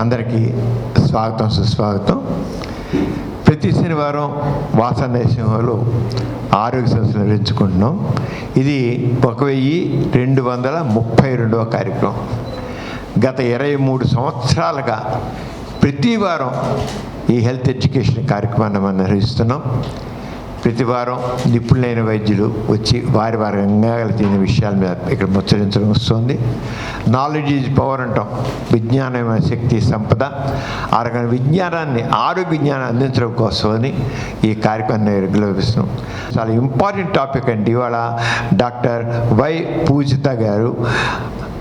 అందరికీ స్వాగతం, సుస్వాగతం. ప్రతి శనివారం వాసనదేశంలో ఆరోగ్య సంస్థలు నిర్వహించుకుంటున్నాం. ఇది 1232వ కార్యక్రమం. గత 23 సంవత్సరాలుగా ప్రతి వారం ఈ హెల్త్ ఎడ్యుకేషన్ కార్యక్రమాన్ని మనం నిర్వహిస్తున్నాం. ప్రతి వారం నిపుణులైన వైద్యులు వచ్చి వారి రంగాలు తిన విషయాల మీద ఇక్కడ ముచ్చరించడం వస్తుంది. నాలెడ్జ్ ఈజ్ పవర్ అంటాం. విజ్ఞానమైన శక్తి సంపద. ఆ రకమైన విజ్ఞానాన్ని, ఆరోగ్య విజ్ఞానాన్ని అందించడం కోసమని ఈ కార్యక్రమాన్ని నిర్వహిస్తున్నాం. చాలా ఇంపార్టెంట్ టాపిక్ అండి. ఇవాళ డాక్టర్ వై పూజిత గారు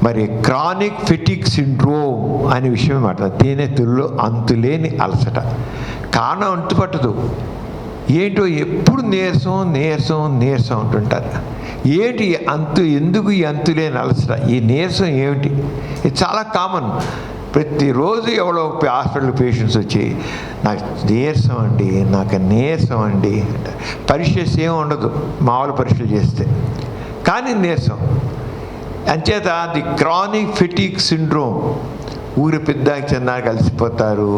మరి క్రానిక్ ఫెటిగ్ సిండ్రోమ్ అనే విషయం మాట్లాడారు. తేనెతుల్లో అంతులేని అలసట, కారణం అంతుపట్టదు. ఏంటో ఎప్పుడు నీరసం అంటుంటారు. ఏంటి ఎందుకు ఈ అంతులేని అలసట, ఈ నీరసం ఏమిటి? ఇది చాలా కామన్. ప్రతిరోజు ఎవరో హాస్పిటల్ పేషెంట్స్ వచ్చి నాకు నీరసం అండి అంటారు. పరీక్ష ఏమి ఉండదు, మామూలు పరీక్షలు చేస్తే, కానీ నీరసం. అంచేత ది క్రానిక్ ఫెటిగ్ సిండ్రోమ్. ఊరి పెద్దాకి చిన్న కలిసిపోతారు,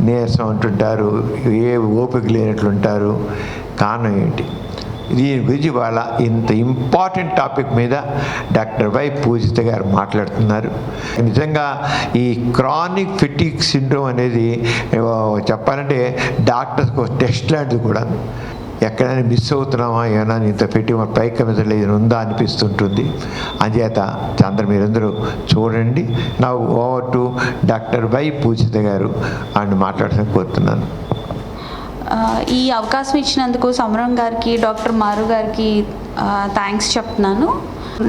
నీరసం అంటుంటారు, ఏ ఓపిక లేనట్లుంటారు. కారణం ఏంటి? దీని గురించి వాళ్ళ ఇంత ఇంపార్టెంట్ టాపిక్ మీద డాక్టర్ వై పూజిత గారు మాట్లాడుతున్నారు. నిజంగా ఈ క్రానిక్ ఫెటిగ్ సిండ్రోమ్ అనేది చెప్పాలంటే డాక్టర్స్కి ఒక టెస్ట్ లాంటిది కూడా. ఎక్కడైనా మిస్ అవుతున్నామా, ఏమైనా ఇంత పెట్టి మన పైకి మీద లేదు ఉందా అనిపిస్తుంటుంది. అంచేత మీరందరూ చూడండి. నా ఓవర్ టు డాక్టర్ వై పూజిత గారు ఆయన మాట్లాడడానికి కోరుతున్నాను. ఈ అవకాశం ఇచ్చినందుకు సమరం గారికి, డాక్టర్ మారు గారికి థ్యాంక్స్ చెప్తున్నాను.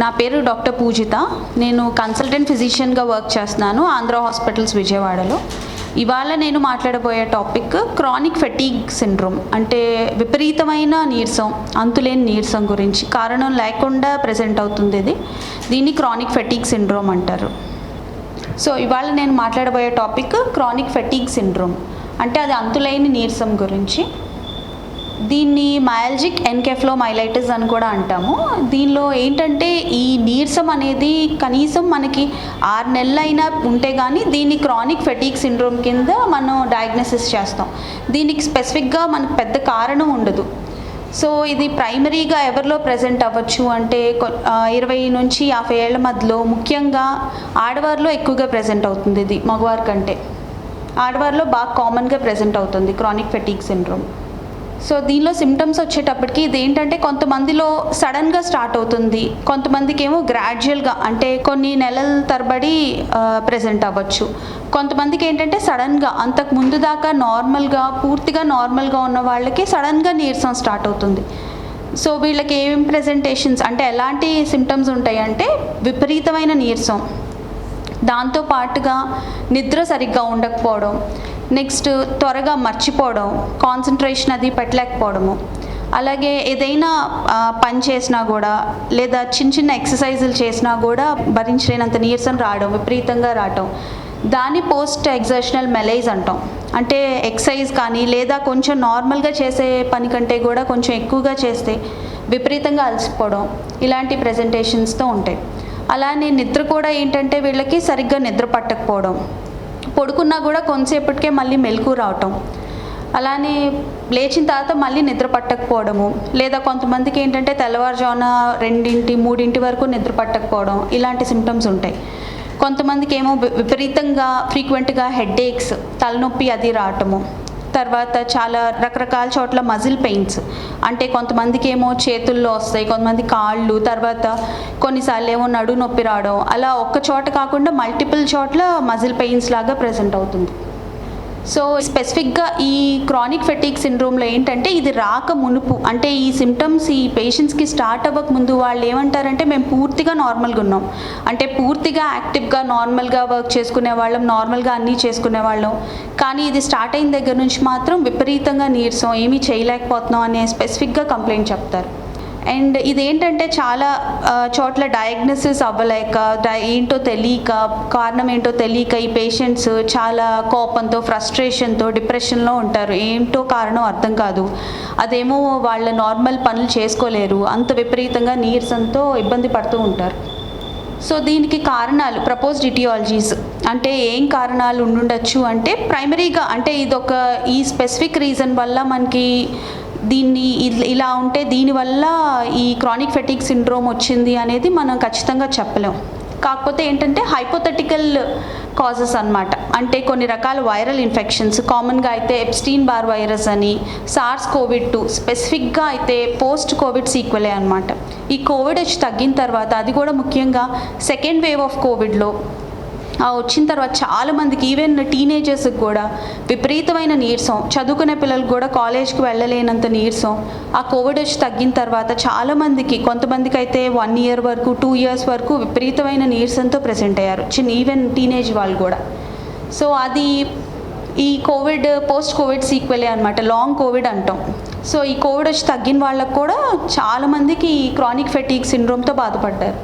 నా పేరు డాక్టర్ పూజిత. నేను కన్సల్టెంట్ ఫిజిషియన్గా వర్క్ చేస్తున్నాను ఆంధ్ర హాస్పిటల్స్ విజయవాడలో. ఇవాళ నేను మాట్లాడబోయే టాపిక్ క్రానిక్ ఫెటిగ్ సిండ్రోమ్, అంటే విపరీతమైన నీరసం, అంతులేని నీరసం గురించి. కారణం లేకుండా ప్రెజెంట్ అవుతుంది ఇది. దీన్ని క్రానిక్ ఫెటిగ్ సిండ్రోమ్ అంటారు. సో ఇవాళ నేను మాట్లాడబోయే టాపిక్ క్రానిక్ ఫెటిగ్ సిండ్రోమ్, అంటే అది అంతులేని నీరసం గురించి. దీన్ని మయాల్జిక్ ఎన్కెఫ్లోమైలైటిస్ అని కూడా అంటాము. దీనిలో ఏంటంటే ఈ నీరసం అనేది కనీసం మనకి 6 నెలలైనా ఉంటే కానీ దీన్ని క్రానిక్ ఫెటిగ్ సిండ్రోమ్ కింద మనం డయాగ్నోసిస్ చేస్తాం. దీనికి స్పెసిఫిక్గా మనకు పెద్ద కారణం ఉండదు. సో ఇది ప్రైమరీగా ఎవరిలో ప్రెజెంట్ అవ్వచ్చు అంటే 20 నుంచి 50 ఏళ్ల మధ్యలో, ముఖ్యంగా ఆడవారిలో ఎక్కువగా ప్రెజెంట్ అవుతుంది. ఇది మగవారి కంటే ఆడవారిలో బాగా కామన్గా ప్రెజెంట్ అవుతుంది క్రానిక్ ఫెటిగ్ సిండ్రోమ్. సో దీనిలో సిమ్టమ్స్ వచ్చేటప్పటికి ఇది ఏంటంటే కొంతమందిలో సడన్గా స్టార్ట్ అవుతుంది, కొంతమందికి ఏమో గ్రాడ్యువల్గా అంటే కొన్ని నెలల తరబడి ప్రెజెంట్ అవ్వచ్చు. కొంతమందికి ఏంటంటే సడన్గా అంతకు ముందు దాకా పూర్తిగా నార్మల్గా ఉన్న వాళ్ళకి సడన్గా నీరసం స్టార్ట్ అవుతుంది. సో వీళ్ళకి ఏం ప్రెజెంటేషన్స్ అంటే ఎలాంటి సిమ్టమ్స్ ఉంటాయి అంటే విపరీతమైన నీరసం, దాంతో పాటుగా నిద్ర సరిగ్గా ఉండకపోవడం, నెక్స్ట్ త్వరగా మర్చిపోవడం, కాన్సన్ట్రేషన్ అది పెట్టలేకపోవడము, అలాగే ఏదైనా పని చేసినా కూడా లేదా చిన్న ఎక్సర్సైజులు చేసినా కూడా భరించలేనంత నీరసం రావడం, విపరీతంగా రావడం. దాన్ని పోస్ట్ ఎగ్జర్షనల్ మెలేజ్ అంటాం. అంటే ఎక్సర్సైజ్ కానీ లేదా కొంచెం నార్మల్గా చేసే పని కంటే కూడా కొంచెం ఎక్కువగా చేస్తే విపరీతంగా అలసిపోవడం, ఇలాంటి ప్రెజెంటేషన్స్తో ఉంటాయి. అలానే నిద్ర కూడా ఏంటంటే వీళ్ళకి సరిగ్గా నిద్ర పట్టకపోవడం, పడుకున్నా కూడా కొంతసేపటికే మళ్ళీ మెలకు రావటం, అలానే లేచిన తర్వాత మళ్ళీ నిద్ర పట్టకపోవడము, లేదా కొంతమందికి ఏంటంటే తెల్లవారుజామున 2, 3 వరకు నిద్ర పట్టకపోవడం, ఇలాంటి సిమ్టమ్స్ ఉంటాయి. కొంతమందికి ఏమో విపరీతంగా ఫ్రీక్వెంట్గా హెడేక్స్, తలనొప్పి అది రావటము, తర్వాత చాలా రకరకాల చోట్ల మజిల్ పెయిన్స్, అంటే కొంతమందికి ఏమో చేతుల్లో వస్తాయి, కొంతమంది కాళ్ళు, తర్వాత కొన్నిసార్లు ఏమో నడు నొప్పి రావడం, అలా ఒక్క చోట కాకుండా మల్టిపుల్ చోట్ల మజిల్ పెయిన్స్ లాగా ప్రెజెంట్ అవుతుంది. సో స్పెసిఫిక్గా ఈ క్రానిక్ ఫెటిగ్ సిండ్రోమ్లో ఏంటంటే ఇది రాక మునుపు, అంటే ఈ సిమ్టమ్స్ ఈ పేషెంట్స్కి స్టార్ట్ అవ్వక ముందు వాళ్ళు ఏమంటారంటే మేము పూర్తిగా నార్మల్గా ఉన్నాం, అంటే పూర్తిగా యాక్టివ్గా నార్మల్గా వర్క్ చేసుకునే వాళ్ళం, నార్మల్గా అన్నీ చేసుకునే వాళ్ళం, కానీ ఇది స్టార్ట్ అయిన దగ్గర నుంచి మాత్రం విపరీతంగా నీరసం, ఏమీ చేయలేకపోతున్నాం అనే స్పెసిఫిక్గా కంప్లైంట్ చెప్తారు. అండ్ ఇదేంటంటే చాలా చోట్ల డయాగ్నోసిస్ అవ్వలేక, ఏంటో తెలియక, కారణం ఏంటో తెలియక ఈ పేషెంట్స్ చాలా కోపంతో, ఫ్రస్ట్రేషన్తో, డిప్రెషన్లో ఉంటారు. ఏంటో కారణం అర్థం కాదు, అదేమో వాళ్ళ నార్మల్ పనులు చేసుకోలేరు, అంత విపరీతంగా నీరసంతో ఇబ్బంది పడుతూ ఉంటారు. సో దీనికి కారణాలు ప్రపోజ్డ్ ఇటియాలజీస్ అంటే ఏం కారణాలు ఉండుండొచ్చు అంటే ప్రైమరీగా అంటే ఈ స్పెసిఫిక్ రీజన్ వల్ల మనకి దీన్ని ఇలా ఉంటే దీనివల్ల ఈ క్రానిక్ ఫెటిగ్ సిండ్రోమ్ వచ్చింది అనేది మనం ఖచ్చితంగా చెప్పలేం. కాకపోతే ఏంటంటే హైపోథెటికల్ కాజెస్ అన్నమాట. అంటే కొన్ని రకాల వైరల్ ఇన్ఫెక్షన్స్, కామన్గా అయితే ఎప్స్టీన్ బార్ వైరస్ అని, SARS-CoV-2, స్పెసిఫిక్గా అయితే పోస్ట్ కోవిడ్ సీక్వెలే అనమాట. ఈ కోవిడ్ వచ్చి తగ్గిన తర్వాత, అది కూడా ముఖ్యంగా సెకండ్ వేవ్ ఆఫ్ కోవిడ్లో వచ్చిన తర్వాత చాలామందికి ఈవెన్ టీనేజర్స్కి కూడా విపరీతమైన నీరసం, చదువుకునే పిల్లలకు కూడా కాలేజ్కి వెళ్ళలేనంత నీరసం. ఆ కోవిడ్ వచ్చి తగ్గిన తర్వాత చాలామందికి, కొంతమందికి అయితే 1 year వరకు 2 years వరకు విపరీతమైన నీరసంతో ప్రెసెంట్ అయ్యారు, ఈవెన్ టీనేజ్ వాళ్ళు కూడా. సో అది ఈ కోవిడ్ పోస్ట్ కోవిడ్ సీక్వెలే అనమాట, లాంగ్ కోవిడ్ అంటాం. సో ఈ కోవిడ్ వచ్చి తగ్గిన వాళ్ళకు కూడా చాలామందికి ఈ క్రానిక్ ఫెటిగ్ సిండ్రోమ్తో బాధపడ్డారు.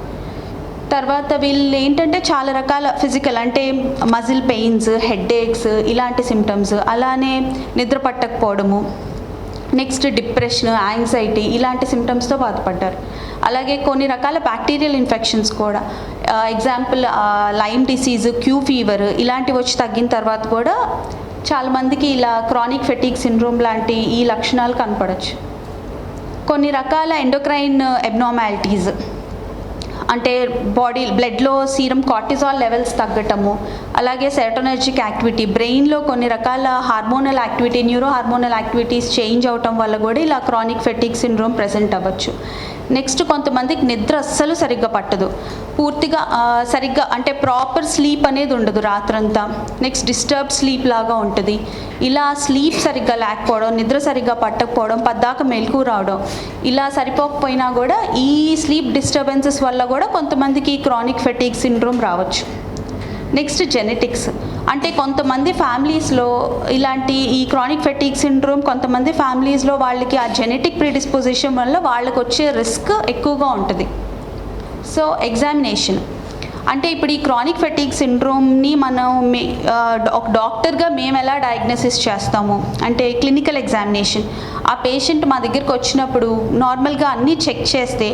తర్వాత వీళ్ళు ఏంటంటే చాలా రకాల ఫిజికల్ అంటే మజిల్ పెయిన్స్, హెడ్ఏక్స్ ఇలాంటి సిమ్టమ్స్, అలానే నిద్ర పట్టకపోవడము, నెక్స్ట్ డిప్రెషన్, యాంగ్జైటీ ఇలాంటి సిమ్టమ్స్తో బాధపడ్డారు. అలాగే కొన్ని రకాల బ్యాక్టీరియల్ ఇన్ఫెక్షన్స్ కూడా, example Lyme disease, Q fever ఇలాంటివి వచ్చి తగ్గిన తర్వాత కూడా చాలామందికి ఇలా క్రానిక్ ఫెటిగ్ సిండ్రోమ్ లాంటి ఈ లక్షణాలు కనపడవచ్చు. కొన్ని రకాల ఎండోక్రైన్ అబ్నార్మాలిటీస్ అంటే బ్లడ్లో సీరం కార్టిజాల్ లెవెల్స్ తగ్గటము, అలాగే సెరోటోనర్జిక్ యాక్టివిటీ, బ్రెయిన్లో కొన్ని రకాల hormonal activity, neuro hormonal activities change అవటం వల్ల కూడా ఇలా క్రానిక్ ఫెటిగ్ సిండ్రోమ్ ప్రెజెంట్ అవ్వచ్చు. నెక్స్ట్ కొంతమందికి నిద్ర అస్సలు సరిగ్గా పట్టదు, పూర్తిగా సరిగ్గా అంటే ప్రాపర్ స్లీప్ అనేది ఉండదు రాత్రంతా. నెక్స్ట్ డిస్టర్బ్డ్ స్లీప్ లాగా ఉంటుంది. ఇలా స్లీప్ సరిగ్గా లేకపోవడం, నిద్ర సరిగ్గా పట్టకపోవడం, పద్దాక మెలకు రావడం, ఇలా సరిపోకపోయినా కూడా ఈ స్లీప్ డిస్టర్బెన్సెస్ వల్ల కూడా కొంతమందికి క్రానిక్ ఫెటిగ్ సిండ్రోమ్ రావచ్చు. నెక్స్ట్ జెనెటిక్స్ అంటే కొంతమంది ఫ్యామిలీస్లో ఇలాంటి ఈ క్రానిక్ ఫెటిగ్ సిండ్రోమ్ కొంతమంది ఫ్యామిలీస్లో వాళ్ళకి ఆ జెనెటిక్ ప్రిడిస్పోజిషన్ వల్ల వాళ్ళకి వచ్చే రిస్క్ ఎక్కువగా ఉంటుంది. సో ఎగ్జామినేషన్ అంటే ఇప్పుడు ఈ క్రానిక్ ఫెటిగ్ సిండ్రోమ్ని మనం ఒక డాక్టర్గా మేము ఎలా డయాగ్నోసిస్ చేస్తాము అంటే క్లినికల్ ఎగ్జామినేషన్. ఆ పేషెంట్ మా దగ్గరికి వచ్చినప్పుడు నార్మల్గా అన్నీ చెక్ చేస్తే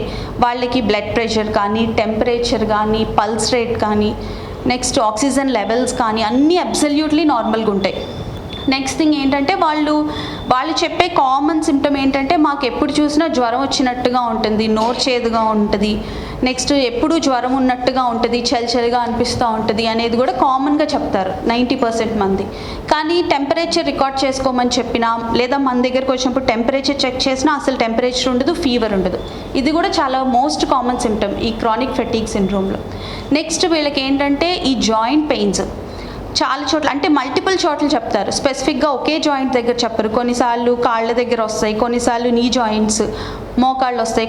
వాళ్ళకి బ్లడ్ ప్రెషర్ కానీ, టెంపరేచర్ కానీ, పల్స్ రేట్ కానీ, నెక్స్ట్ ఆక్సిజన్ లెవెల్స్ కానీ అన్నీ అబ్సల్యూట్లీ నార్మల్గా ఉంటాయి. నెక్స్ట్ థింగ్ ఏంటంటే వాళ్ళు చెప్పే కామన్ సిమ్టమ్ ఏంటంటే మాకు ఎప్పుడు చూసినా జ్వరం వచ్చినట్టుగా ఉంటుంది, నోరు చేదుగా ఉంటుంది, నెక్స్ట్ ఎప్పుడు జ్వరం ఉన్నట్టుగా ఉంటుంది, చలిగా అనిపిస్తూ ఉంటుంది అనేది కూడా కామన్గా చెప్తారు 90% మంది. కానీ టెంపరేచర్ రికార్డ్ చేసుకోమని చెప్పినా లేదా మన దగ్గరకు వచ్చినప్పుడు టెంపరేచర్ చెక్ చేసినా అసలు టెంపరేచర్ ఉండదు, ఫీవర్ ఉండదు. ఇది కూడా చాలా మోస్ట్ కామన్ సిమ్టమ్ ఈ క్రానిక్ ఫెటిగ్ సిండ్రోమ్లో. నెక్స్ట్ వీళ్ళకి ఏంటంటే ఈ జాయింట్ పెయిన్స్ చాలా చోట్ల అంటే మల్టిపుల్ చోట్ల చెప్తారు, స్పెసిఫిక్గా ఒకే జాయింట్ దగ్గర చెప్పరు. కొన్నిసార్లు కాళ్ళ దగ్గర వస్తాయి, కొన్నిసార్లు నీ జాయింట్స్ మోకాళ్ళు వస్తాయి,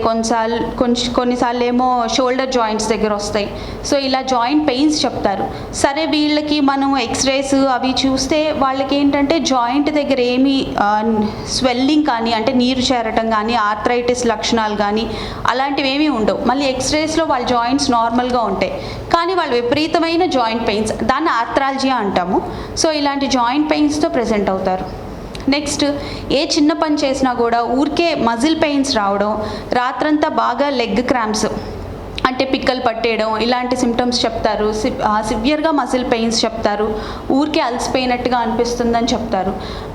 కొన్నిసార్లు ఏమో షోల్డర్ జాయింట్స్ దగ్గర వస్తాయి. సో ఇలా జాయింట్ పెయిన్స్ చెప్తారు. సరే వీళ్ళకి మనం ఎక్స్రేస్ అవి చూస్తే వాళ్ళకి ఏంటంటే జాయింట్ దగ్గర ఏమీ స్వెల్లింగ్ కానీ అంటే నీరు చేరటం కానీ, ఆర్థరైటిస్ లక్షణాలు కానీ అలాంటివి ఏమీ ఉండవు. మళ్ళీ ఎక్స్రేస్లో వాళ్ళ జాయింట్స్ నార్మల్గా ఉంటాయి, కానీ వాళ్ళు విపరీతమైన జాయింట్ పెయిన్స్, దాన్ని ఆర్థరాలజియా అంటాము. సో ఇలాంటి జాయింట్ పెయిన్స్తో ప్రెజెంట్ అవుతారు. నెక్స్ట్ ఏ చిన్న పని చేసినా కూడా ఊరికే మజిల్ పెయిన్స్ రావడం, రాత్రంతా బాగా లెగ్ క్రాంప్స్ అంటే పిక్కలు పట్టేయడం ఇలాంటి సిమ్టమ్స్ చెప్తారు. సివియర్గా మజిల్ పెయిన్స్ చెప్తారు, ఊరికే అలసిపోయినట్టుగా అనిపిస్తుందని చెప్తారు.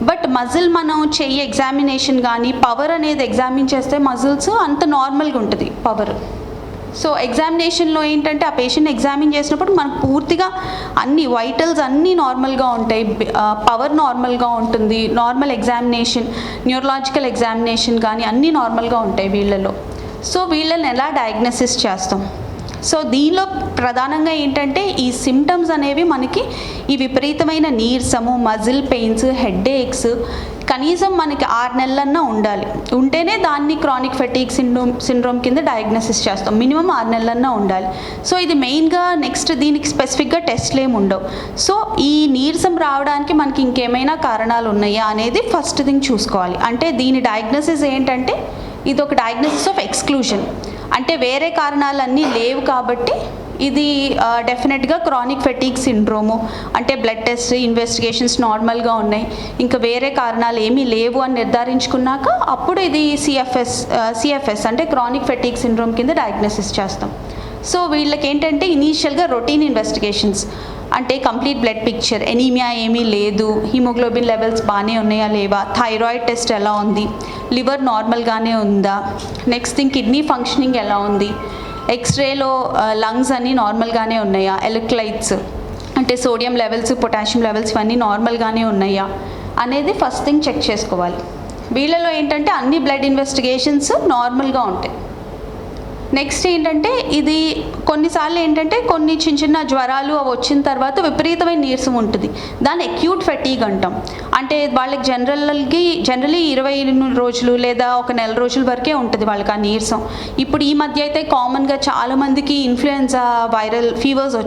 బట్ మజిల్ మనం చెయ్యి ఎగ్జామినేషన్ కానీ పవర్ అనేది ఎగ్జామిన్ చేస్తే మజిల్స్ అంత నార్మల్గా ఉంటుంది పవర్. సో ఎగ్జామినేషన్లో ఏంటంటే ఆ పేషెంట్ ఎగ్జామిన్ చేసినప్పుడు మనకు పూర్తిగా అన్ని వైటల్స్ అన్నీ నార్మల్గా ఉంటాయి, పవర్ నార్మల్గా ఉంటుంది, నార్మల్ ఎగ్జామినేషన్, న్యూరలాజికల్ ఎగ్జామినేషన్ కానీ అన్నీ నార్మల్గా ఉంటాయి వీళ్ళలో. సో వీళ్ళని ఎలా డయాగ్నోసిస్ చేస్తాం? సో దీనిలో ప్రధానంగా ఏంటంటే ఈ సిమ్టమ్స్ అనేవి మనకి ఈ విపరీతమైన నీరసము, మజిల్ పెయిన్స్, హెడ్ఏక్స్ కనీసం మనకి 6 నెలలన్నా ఉండాలి, ఉంటేనే దాన్ని క్రానిక్ ఫెటిగ్ సిండ్రోమ్ కింద డయాగ్నోసిస్ చేస్తాం. మినిమం 6 నెలలన్నా ఉండాలి. సో ఇది మెయిన్గా. నెక్స్ట్ దీనికి స్పెసిఫిక్గా టెస్ట్లు ఏమి ఉండవు. సో ఈ నీరసం రావడానికి మనకి ఇంకేమైనా కారణాలు ఉన్నాయా అనేది ఫస్ట్ థింగ్ చూసుకోవాలి. అంటే దీని డయాగ్నోసిస్ ఏంటంటే ఇది ఒక డయాగ్నోసిస్ ఆఫ్ ఎక్స్క్లూజన్, అంటే వేరే కారణాలన్నీ లేవు కాబట్టి ఇది డెఫినెట్గా క్రానిక్ ఫెటిగ్ సిండ్రోము, అంటే బ్లడ్ టెస్ట్ ఇన్వెస్టిగేషన్స్ నార్మల్గా ఉన్నాయి, ఇంకా వేరే కారణాలు ఏమీ లేవు అని నిర్ధారించుకున్నాక అప్పుడు ఇది సిఎఫ్ఎస్ అంటే క్రానిక్ ఫెటిగ్ సిండ్రోమ్ కింద డయాగ్నోసిస్ చేస్తాం. సో వీళ్ళకి ఏంటంటే ఇనీషియల్గా రొటీన్ ఇన్వెస్టిగేషన్స్, అంటే కంప్లీట్ బ్లడ్ పిక్చర్, ఎనీమియా ఏమీ లేదు, హిమోగ్లోబిన్ లెవెల్స్ బాగానే ఉన్నాయా లేవా, థైరాయిడ్ టెస్ట్ ఎలా ఉంది, లివర్ నార్మల్గానే ఉందా, నెక్స్ట్ థింగ్ కిడ్నీ ఫంక్షనింగ్ ఎలా ఉంది, ఎక్స్రేలో లంగ్స్ అన్నీ నార్మల్గానే ఉన్నాయా, ఎలక్ట్రోలైట్స్ అంటే సోడియం లెవెల్స్, పొటాషియం లెవెల్స్ ఇవన్నీ నార్మల్గానే ఉన్నాయా అనేది ఫస్ట్ థింగ్ చెక్ చేసుకోవాలి. వీళ్ళలో ఏంటంటే అన్ని బ్లడ్ ఇన్వెస్టిగేషన్స్ నార్మల్గా ఉంటాయి. నెక్స్ట్ ఏంటంటే ఇది కొన్నిసార్లు ఏంటంటే కొన్ని చిన్న చిన్న జ్వరాలు అవి వచ్చిన తర్వాత విపరీతమైన నీరసం ఉంటుంది, దాన్ని అక్యూట్ ఫెటీగ్ అంటాం. అంటే వాళ్ళకి జనరలీ 20 రోజులు లేదా ఒక నెల రోజుల వరకే ఉంటుంది వాళ్ళకి ఆ నీరసం. ఇప్పుడు ఈ మధ్య అయితే కామన్గా చాలామందికి ఇన్ఫ్లుయెన్జా వైరల్ ఫీవర్స్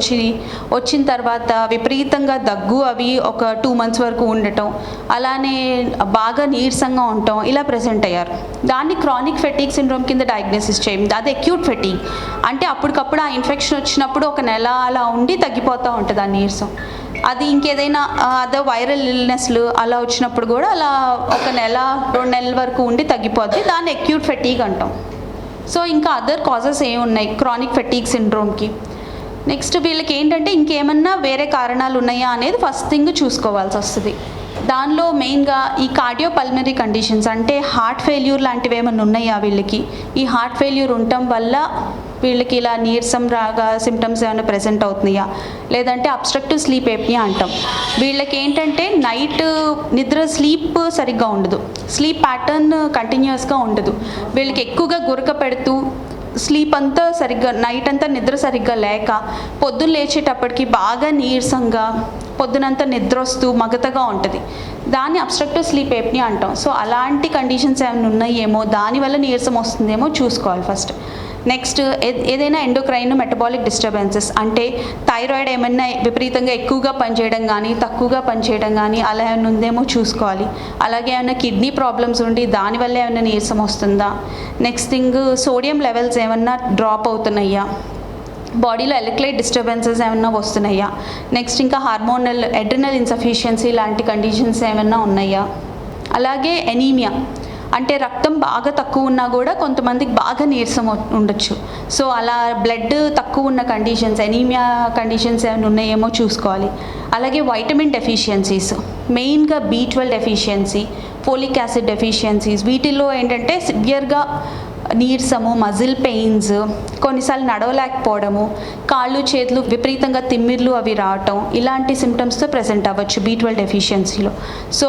వచ్చిన తర్వాత విపరీతంగా దగ్గు అవి ఒక 2 months వరకు ఉండటం, అలానే బాగా నీరసంగా ఉండటం ఇలా ప్రెజెంట్ అయ్యారు. దాన్ని క్రానిక్ ఫెటీగ్ సిండ్రోమ్ కింద డయాగ్నోసిస్ చేయండి. అది అక్యూట్ ఫెటీగ్ అంటే అప్పటికప్పుడు ఆ ఇన్ఫెక్షన్ వచ్చినప్పుడు ఒక నెల అలా ఉండి తగ్గిపోతూ ఉంటుంది ఆ నీరసం. అది ఇంకేదైనా అదే వైరల్ ఇల్నెస్లు అలా వచ్చినప్పుడు కూడా అలా ఒక నెల 2 నెలల వరకు ఉండి తగ్గిపోద్ది, దాన్ని అక్యూట్ ఫెటీగ్ అంటాం. సో ఇంకా అదర్ కాజెస్ ఏమున్నాయి క్రానిక్ ఫెటీగ్ సిండ్రోమ్కి? నెక్స్ట్ వీళ్ళకి ఏంటంటే ఇంకేమన్నా వేరే కారణాలు ఉన్నాయా అనేది ఫస్ట్ థింగ్ చూసుకోవాల్సి వస్తుంది. దానిలో మెయిన్గా ఈ కార్డియోపల్మనరీ కండిషన్స్ అంటే హార్ట్ ఫెయిల్యూర్ లాంటివి ఏమైనా ఉన్నాయా వీళ్ళకి, ఈ హార్ట్ ఫెయిల్యూర్ ఉండటం వల్ల వీళ్ళకి ఇలా నీరసం రాగా సిమ్టమ్స్ ఏమైనా ప్రెజెంట్ అవుతున్నాయా, లేదంటే అబ్స్ట్రక్టివ్ స్లీప్ ఎప్నియా అంటాం. వీళ్ళకి ఏంటంటే నైట్ నిద్ర స్లీప్ సరిగ్గా ఉండదు, స్లీప్ ప్యాటర్న్ కంటిన్యూస్గా ఉండదు, వీళ్ళకి ఎక్కువగా గురక పెడుతూ స్లీప్ అంతా సరిగ్గా నైట్ అంతా నిద్ర సరిగ్గా లేక పొద్దున్న లేచేటప్పటికి బాగా నీరసంగా పొద్దునంతా నిద్ర వస్తూ మగతగా ఉంటుంది, దాన్ని అబ్స్ట్రక్టివ్ స్లీప్ ఎప్నియా అంటాం. సో అలాంటి కండిషన్స్ ఏమైనా ఉన్నాయేమో, దానివల్ల నీరసం వస్తుందేమో చూసుకోవాలి ఫస్ట్. నెక్స్ట్ ఏదైనా ఎండోక్రైన్ మెటబాలిక్ డిస్టర్బెన్సెస్ అంటే థైరాయిడ్ ఏమైనా విపరీతంగా ఎక్కువగా పనిచేయడం కానీ తక్కువగా పనిచేయడం కానీ అలా ఏమైనా ఉందేమో చూసుకోవాలి. అలాగే ఏమైనా కిడ్నీ ప్రాబ్లమ్స్ ఉండి దానివల్ల ఏమైనా నీరసం వస్తుందా. నెక్స్ట్ థింగ్ సోడియం లెవెల్స్ ఏమన్నా డ్రాప్ అవుతున్నాయా, బాడీలో ఎలక్ట్రోలైట్ డిస్టర్బెన్సెస్ ఏమన్నా వస్తున్నాయా. నెక్స్ట్ ఇంకా హార్మోనల్ అడ్రినల్ ఇన్సఫిషియన్సీ లాంటి కండిషన్స్ ఏమన్నా ఉన్నాయా. అలాగే ఎనీమియా అంటే రక్తం బాగా తక్కువ ఉన్నా కూడా కొంతమందికి బాగా నీరసం ఉండొచ్చు. సో అలా బ్లడ్ తక్కువ ఉన్న కండిషన్స్ ఎనీమియా కండిషన్స్ ఏమైనా ఉన్నాయేమో చూసుకోవాలి. అలాగే వైటమిన్ డెఫిషియన్సీస్ మెయిన్గా B12 deficiency, folic acid deficiencies, వీటిల్లో ఏంటంటే సివియర్గా నీరసము, మజిల్ పెయిన్స్, కొన్నిసార్లు నడవలేకపోవడము, కాళ్ళు చేతులు విపరీతంగా తిమ్మిర్లు అవి రావటం, ఇలాంటి సిమ్టమ్స్తో ప్రెజెంట్ అవ్వచ్చు B12 డెఫిషియన్సీలో. సో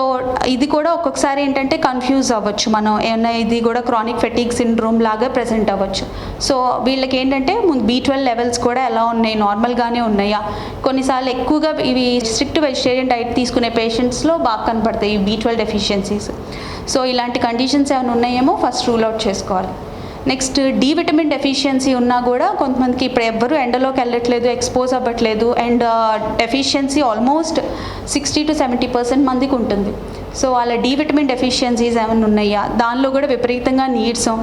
ఇది కూడా ఒక్కొక్కసారి ఏంటంటే కన్ఫ్యూజ్ అవ్వచ్చు మనం, ఏమన్నా ఇది కూడా క్రానిక్ ఫెటీగ్ సిండ్రోమ్ లాగా ప్రెజెంట్ అవ్వచ్చు. సో వీళ్ళకి ఏంటంటే B12 లెవెల్స్ కూడా ఎలా ఉన్నాయి, నార్మల్గానే ఉన్నాయా. కొన్నిసార్లు ఎక్కువగా ఇవి స్ట్రిక్ట్ వెజిటేరియన్ డైట్ తీసుకునే పేషెంట్స్లో బాగా కనపడతాయి ఈ B12 డెఫిషియన్సీస్. సో ఇలాంటి కండిషన్స్ ఏమైనా ఉన్నాయేమో ఫస్ట్ రూల్ అవుట్ చేసుకోవాలి. నెక్స్ట్ D విటమిన్ డెఫిషియన్సీ ఉన్నా కూడా కొంతమందికి ఇప్పుడు ఎవ్వరూ ఎండలోకి వెళ్ళట్లేదు, ఎక్స్పోజ్ అవ్వట్లేదు, అండ్ డెఫిషియన్సీ ఆల్మోస్ట్ 60 to 70% మందికి ఉంటుంది. సో వాళ్ళ D విటమిన్ డెఫిషియన్సీస్ ఏమైనా ఉన్నాయా, దానిలో కూడా విపరీతంగా నీరసం,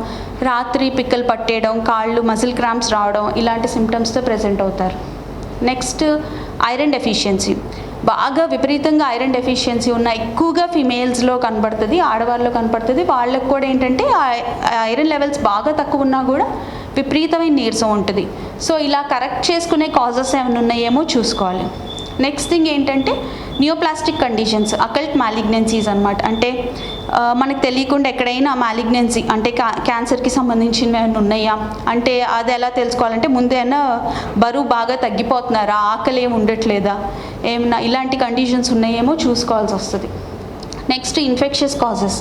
రాత్రి పిక్కలు పట్టేయడం, కాళ్ళు మజిల్ క్రాంప్స్ రావడం, ఇలాంటి సిమ్టమ్స్తో ప్రెజెంట్ అవుతారు. నెక్స్ట్ ఐరన్ డెఫిషియన్సీ బాగా విపరీతంగా ఐరన్ డెఫిషియన్సీ ఉన్న ఎక్కువగా ఫిమేల్స్లో కనబడుతుంది, ఆడవాళ్ళలో కనపడుతుంది. వాళ్ళకు కూడా ఏంటంటే ఐరన్ లెవెల్స్ బాగా తక్కువ ఉన్నా కూడా విపరీతమైన నీరసం ఉంటుంది. సో ఇలా కరెక్ట్ చేసుకునే కాజెస్ ఏమైనా ఉన్నాయేమో చూసుకోవాలి. నెక్స్ట్ థింగ్ ఏంటంటే నియోప్లాస్టిక్ కండిషన్స్, అకల్ట్ మ్యాలిగ్నెన్సీస్ అనమాట. అంటే మనకు తెలియకుండా ఎక్కడైనా మ్యాలిగ్నెన్సీ అంటే క్యాన్సర్కి సంబంధించినవి ఏమైనా ఉన్నాయా అంటే అది ఎలా తెలుసుకోవాలంటే ముందేనా బరువు బాగా తగ్గిపోతున్నారా, ఆకలి ఏమి ఉండట్లేదా, ఏమన్నా ఇలాంటి కండిషన్స్ ఉన్నాయేమో చూసుకోవాల్సి వస్తుంది. నెక్స్ట్ ఇన్ఫెక్షస్ కాజెస్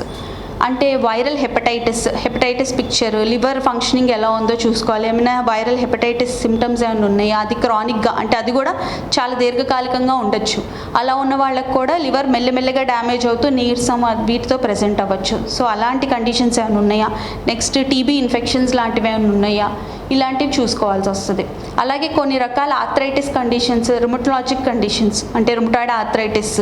అంటే viral hepatitis picture, liver functioning ఎలా ఉందో చూసుకోవాలి. ఏమైనా వైరల్ హెపటైటిస్ సిమ్టమ్స్ ఏమైనా ఉన్నాయా, అది క్రానిక్గా అంటే అది కూడా చాలా దీర్ఘకాలికంగా ఉండొచ్చు. అలా ఉన్న వాళ్ళకు కూడా లివర్ మెల్లమెల్లగా డ్యామేజ్ అవుతూ నీరసం వీటితో ప్రెజెంట్ అవ్వచ్చు. సో అలాంటి కండిషన్స్ ఏమైనా ఉన్నాయా. నెక్స్ట్ టీబీ ఇన్ఫెక్షన్స్ లాంటివి ఏమైనా ఉన్నాయా, ఇలాంటివి చూసుకోవాల్సి వస్తుంది. అలాగే కొన్ని రకాల ఆర్థరైటిస్ కండిషన్స్, రుమటలాజిక్ కండిషన్స్ అంటే రుమటాయిడ్ ఆర్థరైటిస్,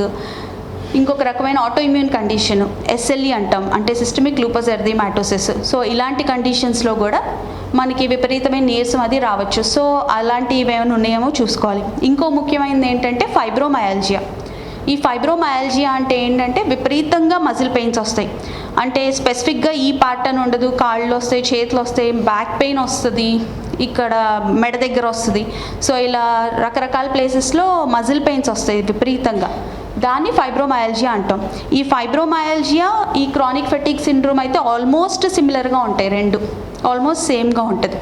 ఇంకొక రకమైన ఆటోఇమ్యూన్ కండిషన్ SLE అంటాం అంటే సిస్టమిక్ లూపస్ ఎరిథెమాటోసిస్. సో ఇలాంటి కండిషన్స్లో కూడా మనకి విపరీతమైన నీరసం అది రావచ్చు. సో అలాంటివి ఏమైనా ఉన్నాయేమో చూసుకోవాలి. ఇంకో ముఖ్యమైనది ఏంటంటే ఫైబ్రోమయాల్జియా. ఈ ఫైబ్రోమయాల్జియా అంటే ఏంటంటే విపరీతంగా మజిల్ పెయిన్స్ వస్తాయి. అంటే స్పెసిఫిక్గా ఈ పార్ట్ అని ఉండదు, కాళ్ళు వస్తాయి, చేతులు వస్తాయి, బ్యాక్ పెయిన్ వస్తుంది, ఇక్కడ మెడ దగ్గర వస్తుంది. సో ఇలా రకరకాల ప్లేసెస్లో మజిల్ పెయిన్స్ వస్తాయి విపరీతంగా. దాన్ని ఫైబ్రోమయాల్జియా అంటాం. ఈ ఫైబ్రోమయాల్జియా, ఈ క్రానిక్ ఫెటిగ్ సిండ్రోమ్ అయితే ఆల్మోస్ట్ సిమిలర్గా ఉంటాయి, రెండు ఆల్మోస్ట్ సేమ్గా ఉంటుంది.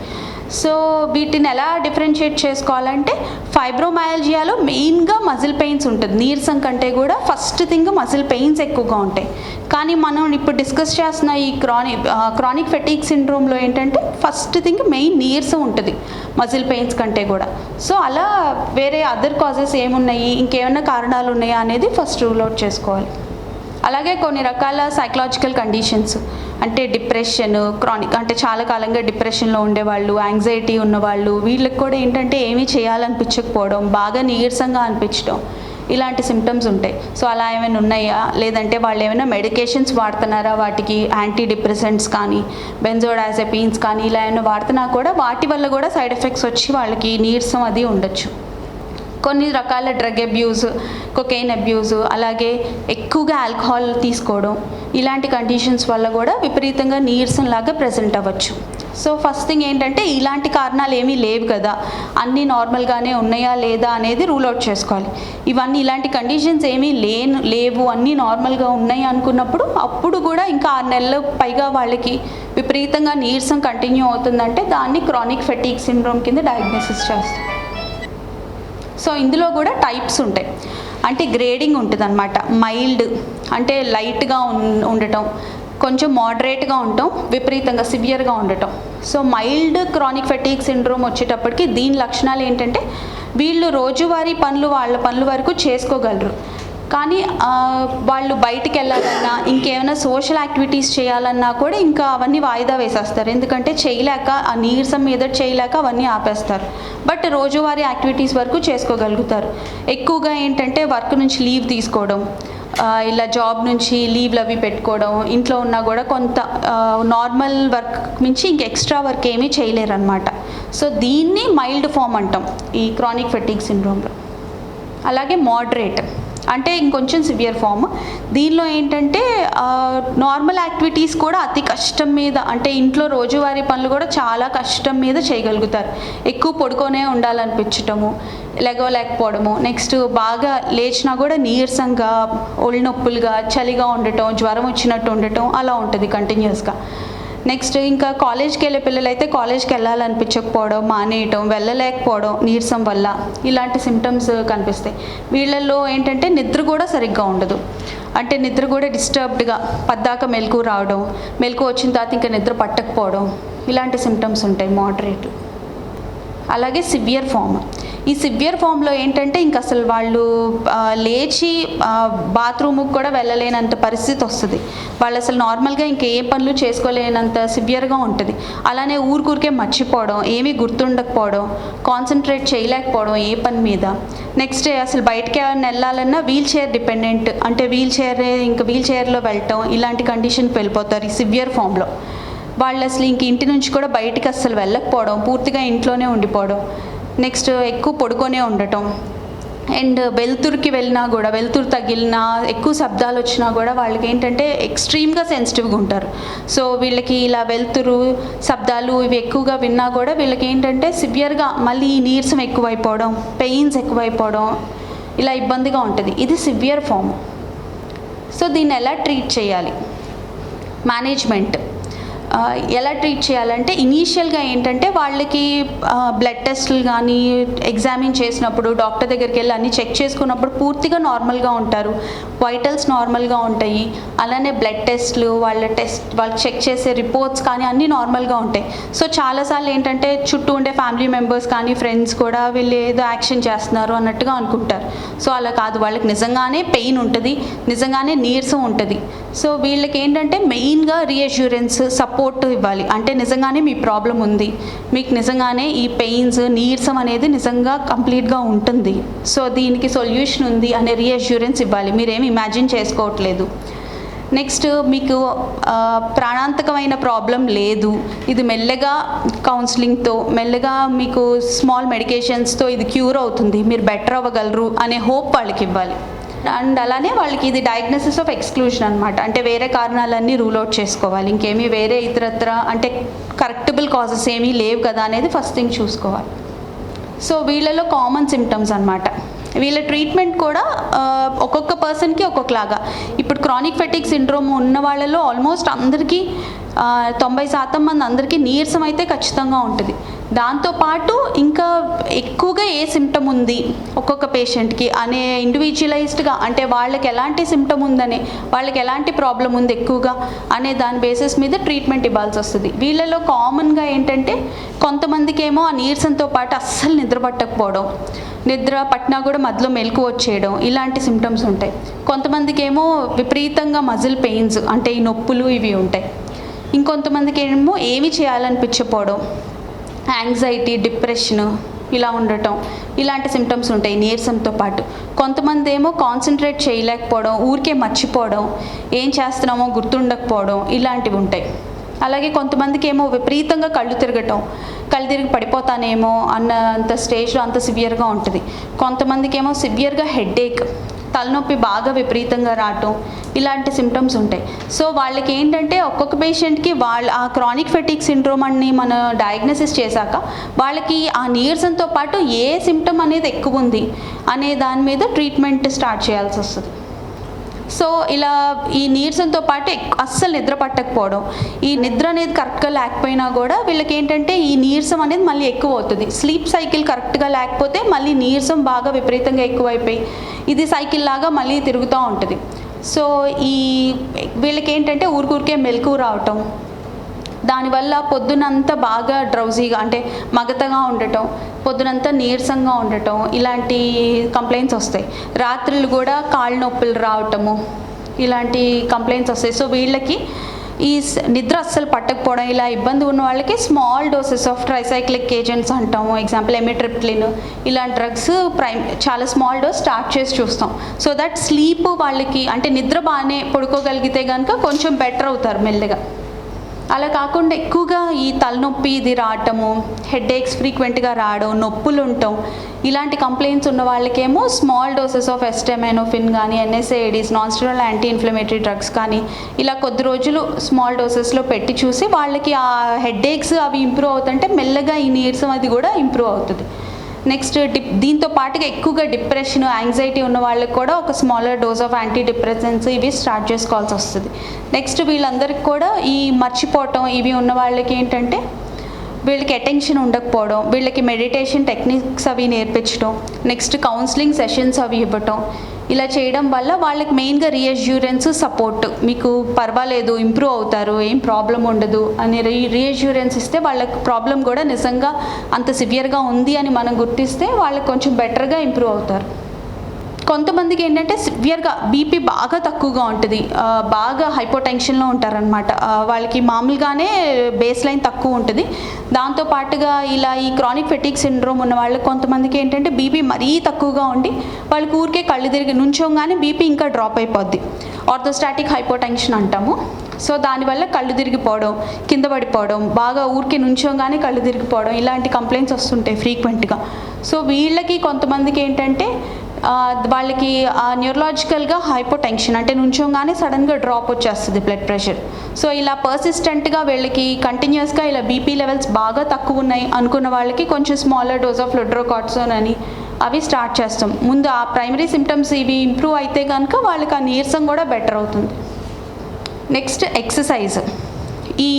సో వీటిని ఎలా డిఫరెన్షియేట్ చేసుకోవాలంటే ఫైబ్రోమయాల్జియాలో మెయిన్గా మజిల్ పెయిన్స్ ఉంటుంది, నీరసం కంటే కూడా ఫస్ట్ థింగ్ మజిల్ పెయిన్స్ ఎక్కువగా ఉంటాయి. కానీ మనం ఇప్పుడు డిస్కస్ చేస్తున్న ఈ క్రానిక్ ఫెటిగ్ సిండ్రోమ్లో ఏంటంటే ఫస్ట్ థింగ్ మెయిన్ నీరసం ఉంటుంది మజిల్ పెయిన్స్ కంటే కూడా. సో అలా వేరే అదర్ కాజెస్ ఏమున్నాయి, ఇంకేమైనా కారణాలు ఉన్నాయా అనేది ఫస్ట్ రూల్ అవుట్ చేసుకోవాలి. అలాగే కొన్ని రకాల సైకలాజికల్ కండిషన్స్ అంటే డిప్రెషన్, క్రానిక్ అంటే చాలా కాలంగా డిప్రెషన్లో ఉండేవాళ్ళు, యాంగ్జైటీ ఉన్నవాళ్ళు, వీళ్ళకి కూడా ఏంటంటే ఏమీ చేయాలనిపించకపోవడం, బాగా నీరసంగా అనిపించడం, ఇలాంటి సిమ్టమ్స్ ఉంటాయి. సో అలా ఏమైనా ఉన్నాయా, లేదంటే వాళ్ళు ఏమైనా మెడికేషన్స్ వాడుతున్నారా, వాటికి యాంటీ డిప్రెసెంట్స్ కానీ బెంజోడైజెపిన్స్ కానీ ఇలా ఏమైనా వాడుతున్నా కూడా వాటి వల్ల కూడా సైడ్ ఎఫెక్ట్స్ వచ్చి వాళ్ళకి నీరసం అది ఉండొచ్చు. కొన్ని రకాల డ్రగ్ అబ్యూస్, కొకైన్ అబ్యూస్, అలాగే ఎక్కువగా ఆల్కహాల్ తీసుకోవడం, ఇలాంటి కండిషన్స్ వల్ల కూడా విపరీతంగా నీరసంలాగా ప్రెజెంట్ అవ్వచ్చు. సో ఫస్ట్ థింగ్ ఏంటంటే ఇలాంటి కారణాలు ఏమీ లేవు కదా, అన్నీ నార్మల్గానే ఉన్నాయా లేదా అనేది రూల్ అవుట్ చేసుకోవాలి. ఇవన్నీ ఇలాంటి కండిషన్స్ ఏమీ లేవు, అన్నీ నార్మల్గా ఉన్నాయి అనుకున్నప్పుడు అప్పుడు కూడా ఇంకా 6 నెలల పైగా వాళ్ళకి విపరీతంగా నీరసం కంటిన్యూ అవుతుందంటే దాన్ని క్రానిక్ ఫెటిగ్ సిండ్రోమ్ కింద డయాగ్నోసిస్ చేస్తాం. సో ఇందులో కూడా టైప్స్ ఉంటాయి, అంటే గ్రేడింగ్ ఉంటుంది అనమాట. మైల్డ్ అంటే లైట్గా ఉండటం, కొంచెం మోడరేట్గా ఉండటం, విపరీతంగా సివియర్గా ఉండటం. So mild chronic fatigue syndrome వచ్చేటప్పటికి దీని లక్షణాలు ఏంటంటే వీళ్ళు రోజువారీ పనులు వాళ్ళ పనుల వరకు చేసుకోగలరు, కానీ వాళ్ళు బయటికి వెళ్ళాలన్నా ఇంకేమైనా సోషల్ యాక్టివిటీస్ చేయాలన్నా కూడా ఇంకా అవన్నీ వాయిదా వేసేస్తారు, ఎందుకంటే చేయలేక ఆ నీరసం మీద చేయలేక అవన్నీ ఆపేస్తారు. బట్ రోజువారీ యాక్టివిటీస్ వరకు చేసుకోగలుగుతారు. ఎక్కువగా ఏంటంటే వర్క్ నుంచి లీవ్ తీసుకోవడం, ఇలా జాబ్ నుంచి లీవ్లు అవి పెట్టుకోవడం, ఇంట్లో ఉన్నా కూడా కొంత నార్మల్ వర్క్ మించి ఇంక ఎక్స్ట్రా వర్క్ ఏమీ చేయలేరు అనమాట. సో దీన్ని మైల్డ్ ఫామ్ అంటాం ఈ క్రానిక్ ఫెటిగ్ సిండ్రోమ్లో. అలాగే మోడరేట్ అంటే ఇంకొంచెం సివియర్ ఫామ్. దీనిలో ఏంటంటే నార్మల్ యాక్టివిటీస్ కూడా అతి కష్టం మీద, అంటే ఇంట్లో రోజువారీ పనులు కూడా చాలా కష్టం మీద చేయగలుగుతారు. ఎక్కువ పడుకొనే ఉండాలనిపించటము, లేకపోవడము, నెక్స్ట్ బాగా లేచినా కూడా నీరసంగా, ఒళ్ళు నొప్పులుగా, చలిగా ఉండటం, జ్వరం వచ్చినట్టు ఉండటం అలా ఉంటుంది కంటిన్యూస్గా. నెక్స్ట్ ఇంకా కాలేజ్కి వెళ్ళే పిల్లలైతే కాలేజ్కి వెళ్ళాలనిపించకపోవడం, మానేయటం, వెళ్ళలేకపోవడం నీరసం వల్ల, ఇలాంటి సిమ్టమ్స్ కనిపిస్తాయి. వీళ్ళల్లో ఏంటంటే నిద్ర కూడా సరిగ్గా ఉండదు, అంటే నిద్ర కూడా డిస్టర్బ్డ్గా పద్దాక మెలకు రావడం, మెలకు వచ్చిన తర్వాత ఇంకా నిద్ర పట్టకపోవడం, ఇలాంటి సిమ్టమ్స్ ఉంటాయి మోడరేట్. అలాగే సివియర్ ఫామ్. ఈ సివియర్ ఫామ్లో ఏంటంటే ఇంక అసలు వాళ్ళు లేచి బాత్రూమ్కి కూడా వెళ్ళలేనంత పరిస్థితి వస్తుంది. వాళ్ళు అసలు నార్మల్గా ఇంక ఏ పనులు చేసుకోలేనంత సివియర్గా ఉంటుంది. అలానే ఊరికే మర్చిపోవడం, ఏమీ గుర్తుండకపోవడం, కాన్సన్ట్రేట్ చేయలేకపోవడం ఏ పని మీద. నెక్స్ట్ అసలు బయటకి ఏమైనా వెళ్ళాలన్నా వీల్ చైర్ డిపెండెంట్, అంటే వీల్ చైర్లో వెళ్ళటం, ఇలాంటి కండిషన్కి వెళ్ళిపోతారు ఈ సివియర్ ఫామ్లో. వాళ్ళు అసలు ఇంక ఇంటి నుంచి కూడా బయటికి అసలు వెళ్ళకపోవడం, పూర్తిగా ఇంట్లోనే ఉండిపోవడం, నెక్స్ట్ ఎక్కువ పడుకొనే ఉండటం, అండ్ వెలుతురుకి వెళ్ళినా కూడా, వెలుతురు తగిలినా, ఎక్కువ శబ్దాలు వచ్చినా కూడా వాళ్ళకి ఏంటంటే ఎక్స్ట్రీమ్గా సెన్సిటివ్గా ఉంటారు. సో వీళ్ళకి ఇలా వెలుతురు, శబ్దాలు ఇవి ఎక్కువగా విన్నా కూడా వీళ్ళకి ఏంటంటే సివియర్గా మళ్ళీ నీరసం ఎక్కువైపోవడం, పెయిన్స్ ఎక్కువైపోవడం, ఇలా ఇబ్బందిగా ఉంటుంది. ఇది సివియర్ ఫామ్. సో దీన్ని ఎలా ట్రీట్ చేయాలి, మేనేజ్మెంట్ ఎలా ట్రీట్ చేయాలంటే ఇనీషియల్గా ఏంటంటే వాళ్ళకి బ్లడ్ టెస్టులు కానీ ఎగ్జామిన్ చేసినప్పుడు డాక్టర్ దగ్గరికి వెళ్ళి అన్నీ చెక్ చేసుకున్నప్పుడు పూర్తిగా నార్మల్గా ఉంటారు, వైటల్స్ నార్మల్గా ఉంటాయి. అలానే బ్లడ్ టెస్ట్లు, వాళ్ళు చెక్ చేసే రిపోర్ట్స్ కానీ అన్నీ నార్మల్గా ఉంటాయి. సో చాలాసార్లు ఏంటంటే చుట్టూ ఉండే ఫ్యామిలీ మెంబర్స్ కానీ ఫ్రెండ్స్ కూడా వీళ్ళు ఏదో యాక్షన్ చేస్తున్నారు అన్నట్టుగా అనుకుంటారు. సో అలా కాదు, వాళ్ళకి నిజంగానే పెయిన్ ఉంటుంది, నిజంగానే నీరసం ఉంటుంది. సో వీళ్ళకి ఏంటంటే మెయిన్గా రీఅష్యూరెన్స్, సపోర్ట్ ఇవ్వాలి. అంటే నిజంగానే మీ ప్రాబ్లం ఉంది, మీకు నిజంగానే ఈ పెయిన్స్, నీరసం అనేది నిజంగా కంప్లీట్గా ఉంటుంది, సో దీనికి సొల్యూషన్ ఉంది అనే రీఅష్యూరెన్స్ ఇవ్వాలి. మీరేమి ఇమాజిన్ చేసుకోవట్లేదు. నెక్స్ట్ మీకు ప్రాణాంతకమైన ప్రాబ్లం లేదు, ఇది మెల్లగా కౌన్సిలింగ్తో, మెల్లగా మీకు స్మాల్ మెడికేషన్స్తో ఇది క్యూర్ అవుతుంది, మీరు బెటర్ అవ్వగలరు అనే హోప్ వాళ్ళకి ఇవ్వాలి. అండ్ అలానే వాళ్ళకి ఇది డయాగ్నోసిస్ ఆఫ్ ఎక్స్క్లూషన్ అనమాట. అంటే వేరే కారణాలన్నీ రూల్ అవుట్ చేసుకోవాలి, ఇంకేమీ వేరే ఇతరత్ర అంటే కరెక్టబుల్ కాజెస్ ఏమీ లేవు కదా అనేది ఫస్ట్ థింగ్ చూసుకోవాలి. సో వీళ్ళలో కామన్ సిమ్టమ్స్ అనమాట. వీళ్ళ ట్రీట్మెంట్ కూడా ఒక్కొక్క పర్సన్కి ఒక్కొక్కలాగా. ఇప్పుడు క్రానిక్ ఫెటిగ్ సిండ్రోమ్ ఉన్న వాళ్ళలో ఆల్మోస్ట్ అందరికీ 90% మంది అందరికీ నీరసం అయితే ఖచ్చితంగా ఉంటుంది. దాంతోపాటు ఇంకా ఎక్కువగా ఏ సిమ్టమ్ ఉంది ఒక్కొక్క పేషెంట్కి అనే ఇండివిజువలైజ్డ్గా, అంటే వాళ్ళకి ఎలాంటి సిమ్టమ్ ఉందని, వాళ్ళకి ఎలాంటి ప్రాబ్లం ఉంది ఎక్కువగా అనే దాని బేసిస్ మీద ట్రీట్మెంట్ ఇవ్వాల్సి వస్తుంది. వీళ్ళలో కామన్గా ఏంటంటే కొంతమందికి ఏమో ఆ నీరసంతో పాటు అస్సలు నిద్ర పట్టకపోవడం, నిద్ర పట్టినా కూడా మధ్యలో మెలకు వచ్చేయడం, ఇలాంటి సిమ్టమ్స్ ఉంటాయి. కొంతమందికి ఏమో విపరీతంగా మజిల్ పెయిన్స్ అంటే ఈ నొప్పులు ఇవి ఉంటాయి. ఇంకొంతమందికి ఏమో ఏమి చేయాలనిపించకపోవడం, యాంగ్జైటీ, డిప్రెషన్ ఇలా ఉండటం, ఇలాంటి సిమ్టమ్స్ ఉంటాయి నీరసంతో పాటు. కొంతమంది ఏమో కాన్సన్ట్రేట్ చేయలేకపోవడం, ఊరికే మర్చిపోవడం, ఏం చేస్తున్నామో గుర్తుండకపోవడం, ఇలాంటివి ఉంటాయి. అలాగే కొంతమందికి ఏమో విపరీతంగా కళ్ళు తిరిగి పడిపోతానేమో అంత స్టేజ్లో అంత సివియర్గా ఉంటుంది. కొంతమందికి ఏమో సివియర్గా హెడేక్, తలనొప్పి బాగా విపరీతంగా రావటం, ఇలాంటి సిమ్టమ్స్ ఉంటాయి. సో వాళ్ళకి ఏంటంటే ఒక్కొక్క పేషెంట్కి ఆ క్రానిక్ ఫెటిగ్ సిండ్రోమ్ అని మనం డయాగ్నోసిస్ చేశాక వాళ్ళకి ఆ నీరసంతో పాటు ఏ సిమ్టమ్ అనేది ఎక్కువ ఉంది అనే దాని మీద ట్రీట్మెంట్ స్టార్ట్ చేయాల్సి వస్తుంది. సో ఇలా ఈ నీరసంతో పాటు అస్సలు నిద్ర పట్టకపోవడం, ఈ నిద్ర అనేది కరెక్ట్గా లేకపోయినా కూడా వీళ్ళకి ఏంటంటే ఈ నీరసం అనేది మళ్ళీ ఎక్కువ అవుతుంది. స్లీప్ సైకిల్ కరెక్ట్గా లేకపోతే మళ్ళీ నీరసం బాగా విపరీతంగా ఎక్కువైపోయి ఇది సైకిల్ లాగా మళ్ళీ తిరుగుతూ ఉంటుంది. సో వీళ్ళకి ఏంటంటే ఊరికే మెలకు రావటం, దానివల్ల పొద్దునంతా బాగా డ్రౌజీగా అంటే మగతగా ఉండటం, పొద్దునంతా నీరసంగా ఉండటం, ఇలాంటి కంప్లైంట్స్ వస్తాయి. రాత్రులు కూడా కాళ్ళ నొప్పులు రావటము, ఇలాంటి కంప్లైంట్స్ వస్తాయి. సో వీళ్ళకి ఈ నిద్ర అస్సలు పట్టకపోవడం, ఇలా ఇబ్బంది ఉన్న వాళ్ళకి small doses of tricyclic agents అంటాము, ఎగ్జాంపుల్ ఎమిట్రిప్టిలిన్, ఇలాంటి డ్రగ్స్ చాలా స్మాల్ డోస్ స్టార్ట్ చేసి చూస్తాం. సో దట్ స్లీప్ వాళ్ళకి అంటే నిద్ర బాగానే పడుకోగలిగితే కనుక కొంచెం బెటర్ అవుతారు మెల్లగా. అలా కాకుండా ఎక్కువగా ఈ తలనొప్పి ఇది రావటము, హెడేక్స్ ఫ్రీక్వెంట్గా రావడం, నొప్పులు ఉండటం, ఇలాంటి కంప్లైంట్స్ ఉన్న వాళ్ళకేమో స్మాల్ డోసెస్ ఆఫ్ ఎస్టెమినోఫిన్ కానీ, NSAIDs, non steroidal anti inflammatory drugs కానీ ఇలా కొద్ది రోజులు స్మాల్ డోసెస్లో పెట్టి చూసి వాళ్ళకి ఆ హెడేక్స్ అవి ఇంప్రూవ్ అవుతుంటే మెల్లగా ఈ నీరసం అది కూడా ఇంప్రూవ్ అవుతుంది. నెక్స్ట్ దీంతో పాటుగా ఎక్కువగా డిప్రెషన్, యాంగ్జైటీ ఉన్న వాళ్ళకి కూడా ఒక smaller dose of anti depressants ఇవి స్టార్ట్ చేసుకోవాల్సి వస్తుంది. నెక్స్ట్ వీళ్ళందరికీ కూడా ఈ మర్చిపోవటం ఇవి ఉన్న వాళ్ళకి ఏంటంటే వీళ్ళకి అటెన్షన్ ఉండకపోవడం, వీళ్ళకి మెడిటేషన్ టెక్నిక్స్ అవి నేర్పించడం, నెక్స్ట్ కౌన్సిలింగ్ సెషన్స్ అవి ఇవ్వటం, ఇలా చేయడం వల్ల వాళ్ళకి మెయిన్గా రీఅష్యూరెన్స్, సపోర్ట్, మీకు పర్వాలేదు ఇంప్రూవ్ అవుతారు, ఏం ప్రాబ్లం ఉండదు అని రీఅష్యూరెన్స్ ఇస్తే వాళ్ళకి ప్రాబ్లం కూడా నిజంగా అంత సివియర్గా ఉంది అని మనం గుర్తిస్తే వాళ్ళకి కొంచెం బెటర్గా ఇంప్రూవ్ అవుతారు. కొంతమందికి ఏంటంటే సివియర్గా బీపీ బాగా తక్కువగా ఉంటుంది, బాగా హైపోటెన్షన్లో ఉంటారనమాట. వాళ్ళకి మామూలుగానే బేస్ లైన్ తక్కువ ఉంటుంది. దాంతోపాటుగా ఇలా ఈ క్రానిక్ ఫెటిగ్ సిండ్రోమ్ ఉన్న వాళ్ళకి కొంతమందికి ఏంటంటే బీపీ మరీ తక్కువగా ఉండి వాళ్ళకి ఊరికే కళ్ళు తిరిగి నుంచోగానే బీపీ ఇంకా డ్రాప్ అయిపోద్ది, ఆర్థోస్టాటిక్ హైపోటెన్షన్ అంటాము. సో దానివల్ల కళ్ళు తిరిగిపోవడం, కింద పడిపోవడం, బాగా ఊరికే నుంచోగానే కళ్ళు తిరిగిపోవడం, ఇలాంటి కంప్లైంట్స్ వస్తుంటాయి ఫ్రీక్వెంట్గా. సో వీళ్ళకి కొంతమందికి ఏంటంటే వాళ్ళకి న్యూరలాజికల్గా హైపోటెన్షన్ అంటే నుంచోగానే సడన్గా డ్రాప్ వచ్చేస్తుంది బ్లడ్ ప్రెషర్. సో ఇలా పర్సిస్టెంట్గా వీళ్ళకి కంటిన్యూస్గా ఇలా బీపీ లెవెల్స్ బాగా తక్కువ ఉన్నాయి అనుకున్న వాళ్ళకి కొంచెం స్మాలర్ డోస్ ఆఫ్ ఫ్లూడ్రోకార్టిసోన్ అని అవి స్టార్ట్ చేస్తాం. ముందు ఆ ప్రైమరీ సిమ్టమ్స్ ఇవి ఇంప్రూవ్ అయితే కనుక వాళ్ళకి ఆ నీరసం కూడా బెటర్ అవుతుంది. Next exercise. ఈ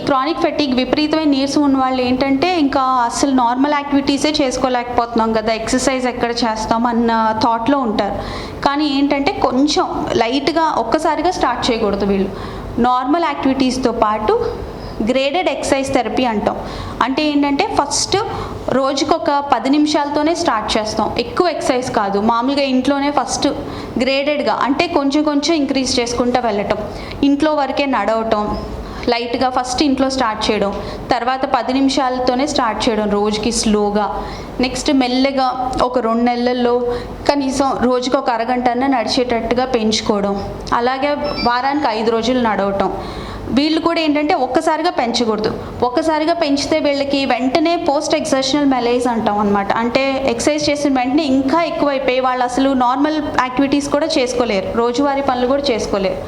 క్రానిక్ ఫెటిగ్ విపరీతమైన నీరసం ఉన్న వాళ్ళు ఏంటంటే ఇంకా అసలు నార్మల్ యాక్టివిటీసే చేసుకోలేకపోతున్నాం కదా, ఎక్సర్సైజ్ ఎక్కడ చేస్తాం అన్న థాట్లో ఉంటారు. కానీ ఏంటంటే కొంచెం లైట్గా ఒక్కసారిగా స్టార్ట్ చేయకూడదు. వీళ్ళు నార్మల్ యాక్టివిటీస్తో పాటు గ్రేడెడ్ ఎక్సర్సైజ్ థెరపీ అంటాం. అంటే ఏంటంటే ఫస్ట్ రోజుకు ఒక 10 నిమిషాలతోనే స్టార్ట్ చేస్తాం, ఎక్కువ ఎక్సర్సైజ్ కాదు. మామూలుగా ఇంట్లోనే ఫస్ట్ గ్రేడెడ్గా అంటే కొంచెం ఇంక్రీజ్ చేసుకుంటూ వెళ్ళటం, ఇంట్లో వరకే నడవటం, లైట్గా ఫస్ట్ ఇంట్లో స్టార్ట్ చేయడం, తర్వాత 10 నిమిషాలతోనే స్టార్ట్ చేయడం రోజుకి స్లోగా. నెక్స్ట్ మెల్లగా ఒక 2 నెలల్లో కనీసం రోజుకి ఒక అరగంట నడిచేటట్టుగా పెంచుకోవడం. అలాగే వారానికి 5 రోజులు నడవటం. వీళ్ళు కూడా ఏంటంటే ఒక్కసారిగా పెంచకూడదు. ఒక్కసారిగా పెంచితే వీళ్ళకి వెంటనే పోస్ట్ ఎక్సర్షనల్ మెలేజ్ అంటాం అనమాట. అంటే ఎక్సర్సైజ్ చేసిన వెంటనే ఇంకా ఎక్కువైపోయి వాళ్ళు అసలు నార్మల్ యాక్టివిటీస్ కూడా చేసుకోలేరు, రోజువారీ పనులు కూడా చేసుకోలేరు.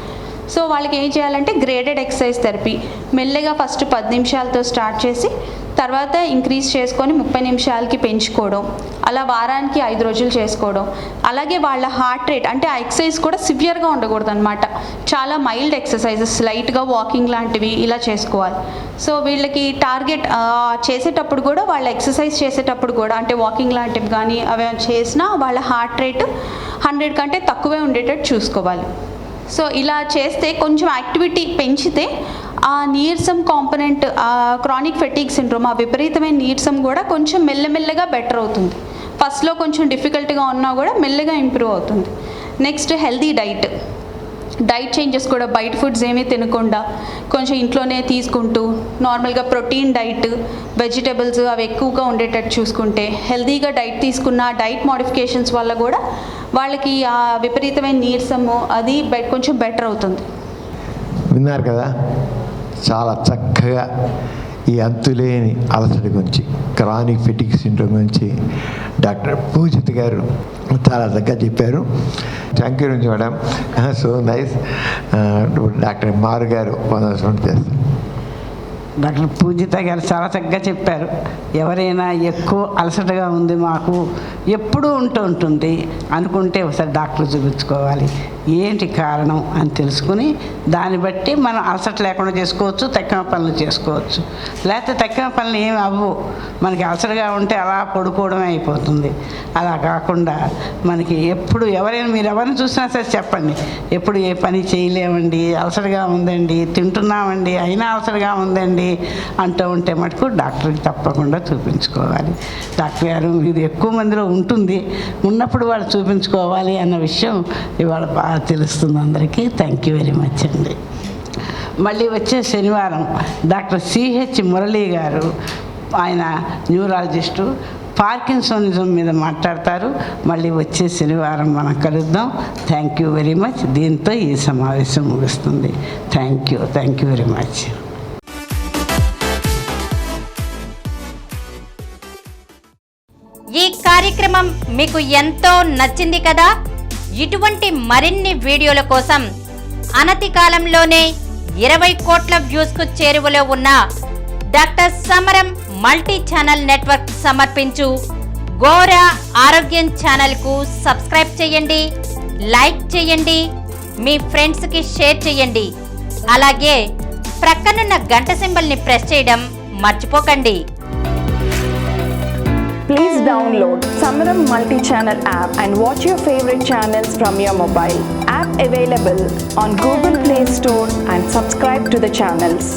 సో వాళ్ళకి ఏం చేయాలంటే గ్రేడెడ్ ఎక్సర్సైజ్ థెరపీ మెల్లగా ఫస్ట్ 10 నిమిషాలతో స్టార్ట్ చేసి తర్వాత ఇంక్రీజ్ చేసుకొని 30 నిమిషాలకి పెంచుకోవడం, అలా వారానికి 5 రోజులు చేసుకోవడం. అలాగే వాళ్ళ హార్ట్ రేట్ అంటే ఆ ఎక్సర్సైజ్ కూడా సివియర్గా ఉండకూడదు అనమాట, చాలా మైల్డ్ ఎక్సర్సైజెస్ లైట్గా వాకింగ్ లాంటివి ఇలా చేసుకోవాలి. సో వీళ్ళకి టార్గెట్ చేసేటప్పుడు కూడా వాళ్ళ ఎక్సర్సైజ్ చేసేటప్పుడు కూడా అంటే వాకింగ్ లాంటివి కానీ అవి చేసినా వాళ్ళ హార్ట్ రేట్ 100 కంటే తక్కువే ఉండేటట్టు చూసుకోవాలి. సో ఇలా చేస్తే కొంచెం యాక్టివిటీ పెంచితే ఆ నీరసం కాంపనెంట్, ఆ క్రానిక్ ఫెటీగ్ సిండ్రోమ్, ఆ విపరీతమైన నీరసం కూడా కొంచెం మెల్లమెల్లగా బెటర్ అవుతుంది. ఫస్ట్లో కొంచెం డిఫికల్ట్గా ఉన్నా కూడా మెల్లగా ఇంప్రూవ్ అవుతుంది. నెక్స్ట్ హెల్తీ డైట్ చేంజెస్ కూడా బయట ఫుడ్స్ ఏమీ తినకుండా కొంచెం ఇంట్లోనే తీసుకుంటూ నార్మల్గా ప్రోటీన్ డైట్, వెజిటబుల్స్ అవి ఎక్కువగా ఉండేటట్టు చూసుకుంటే, హెల్తీగా డైట్ తీసుకున్న డైట్ మోడిఫికేషన్స్ వల్ల కూడా వాళ్ళకి ఆ విపరీతమైన నీరసము అది కొంచెం బెటర్ అవుతుంది. విన్నారు కదా, చాలా చక్కగా ఈ అంతులేని అలసట గురించి, క్రానిక్ ఫెటిక్ సిండ్రోమ్ గురించి డాక్టర్ పూజిత గారు చాలా చక్కగా చెప్పారు. Thank you madam, so nice. Doctor మారు గారు చేస్తారు. డాక్టర్ పూజిత గారు చాలా చక్కగా చెప్పారు. ఎవరైనా ఎక్కువ అలసటగా ఉంది మాకు ఎప్పుడూ ఉంటుంది అనుకుంటే ఒకసారి డాక్టర్ చూపించుకోవాలి, ఏంటి కారణం అని తెలుసుకుని దాన్ని బట్టి మనం అలసట లేకుండా చేసుకోవచ్చు, తక్కువ పనులు చేసుకోవచ్చు. లేకపోతే తక్కువ పనులు ఏమి అవ్వవు, మనకి అలసటగా ఉంటే అలా పడుకోవడమే అయిపోతుంది. అలా కాకుండా మనకి ఎప్పుడు మీరు ఎవరిని చూసినా సరే చెప్పండి, ఎప్పుడు ఏ పని చేయలేమండి, అలసటగా ఉందండి, తింటున్నామండి అయినా అలసటగా ఉందండి అంటూ ఉంటే మటుకు డాక్టర్కి తప్పకుండా చూపించుకోవాలి. డాక్టర్ గారు ఇది ఎక్కువ మందిలో ఉంటుంది, ఉన్నప్పుడు వాళ్ళు చూపించుకోవాలి అన్న విషయం ఇవాళ బాగా తెలుస్తుంది అందరికీ. థ్యాంక్ యూ వెరీ మచ్ అండి. మళ్ళీ వచ్చే శనివారం డాక్టర్ సిహెచ్ మురళీ గారు, ఆయన న్యూరాలజిస్టు, పార్కిన్సోనిజం మీద మాట్లాడతారు. మళ్ళీ వచ్చే శనివారం మనం కలుద్దాం. Thank you very much. దీంతో ఈ సమావేశం ముగుస్తుంది. Thank you very much. ఈ కార్యక్రమం మీకు ఎంతో నచ్చింది కదా. ఇటువంటి మరిన్ని వీడియోల కోసం అనతి కాలంలోనే 20 కోట్ల వ్యూస్కు చేరువలో ఉన్న డాక్టర్ సమరం మల్టీ ఛానల్ నెట్వర్క్ సమర్పించు గోరా ఆరోగ్యం ఛానల్కు సబ్స్క్రైబ్ చేయండి, లైక్ చేయండి, మీ ఫ్రెండ్స్కి షేర్ చేయండి. అలాగే ప్రక్కనున్న గంట సింబల్ని ప్రెస్ చేయడం మర్చిపోకండి. Please download Samaram multi-channel app and watch your favorite channels from your mobile. App available on Google Play Store and subscribe to the channels.